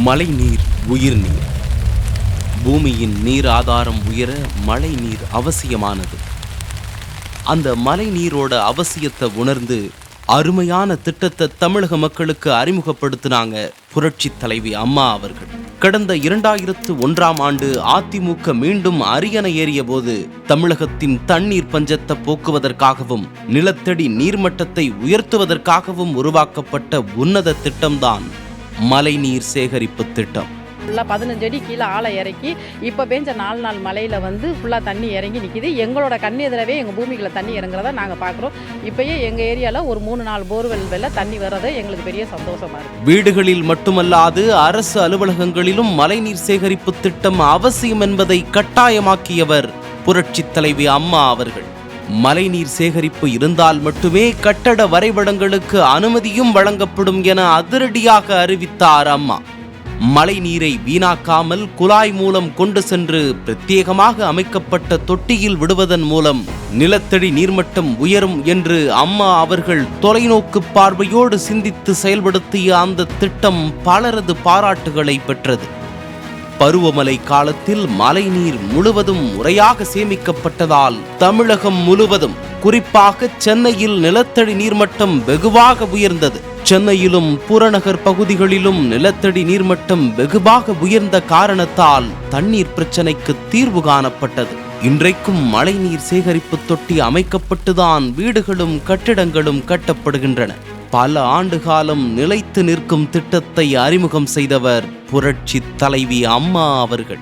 மழைநீர் உயிர்நீர். பூமியின் நீர் ஆதாரம் உயர மழை நீர் அவசியமானது. அந்த மழை நீரோட அவசியத்தை உணர்ந்து அருமையான திட்டத்தை தமிழக மக்களுக்கு அறிமுகப்படுத்தினாங்க புரட்சி தலைவி அம்மா அவர்கள். கடந்த 2001ஆம் ஆண்டு அதிமுக மீண்டும் அரியணை ஏறிய போது தமிழகத்தின் தண்ணீர் பஞ்சத்தை போக்குவதற்காகவும் நிலத்தடி நீர்மட்டத்தை உயர்த்துவதற்காகவும் உருவாக்கப்பட்ட உன்னத திட்டம்தான் மழைநீர் சேகரிப்பு திட்டம். ஃபுல்லாக 15 அடி கீழே ஆளை இறக்கி இப்போ பெஞ்ச 4 நாள் மழையில் ஃபுல்லாக தண்ணி இறங்கி நிற்கிது. எங்களோட கண் எதிரவே எங்கள் பூமிக்குள்ள தண்ணி இறங்குறத நாங்கள் பார்க்குறோம். இப்போயே எங்கள் ஏரியாவில் ஒரு 3-4 போர்வெல்ல தண்ணி வர்றது எங்களுக்கு பெரிய சந்தோஷமாக இருக்குது. வீடுகளில் மட்டுமல்லாது அரசு அலுவலகங்களிலும் மழைநீர் சேகரிப்பு திட்டம் அவசியம் என்பதை கட்டாயமாக்கியவர் புரட்சி தலைவி அம்மா அவர்கள். மழைநீர் சேகரிப்பு இருந்தால் மட்டுமே கட்டட வரைபடங்களுக்கு அனுமதியும் வழங்கப்படும் என அதிரடியாக அறிவித்தார் அம்மா. மழை நீரை வீணாக்காமல் குழாய் மூலம் கொண்டு சென்று பிரத்யேகமாக அமைக்கப்பட்ட தொட்டியில் விடுவதன் மூலம் நிலத்தடி நீர்மட்டம் உயரும் என்று அம்மா அவர்கள் தொலைநோக்கு பார்வையோடு சிந்தித்து செயல்படுத்திய அந்த திட்டம் பலரது பாராட்டுகளை பெற்றது. பருவமழை காலத்தில் மழைநீர் முழுவதும் முறையாக சேமிக்கப்பட்டதால் தமிழகம் முழுவதும், குறிப்பாக சென்னையில் நிலத்தடி நீர்மட்டம் வெகுவாக உயர்ந்தது. சென்னையிலும் புறநகர் பகுதிகளிலும் நிலத்தடி நீர்மட்டம் வெகுவாக உயர்ந்த காரணத்தால் தண்ணீர் பிரச்சனைக்கு தீர்வு காணப்பட்டது. இன்றைக்கும் மழைநீர் சேகரிப்பு தொட்டி அமைக்கப்பட்டுதான் வீடுகளும் கட்டிடங்களும் கட்டப்படுகின்றன. பல ஆண்டு காலம் நிலைத்து நிற்கும் திட்டத்தை அறிமுகம் செய்தவர் புரட்சி தலைவி அம்மா அவர்கள்.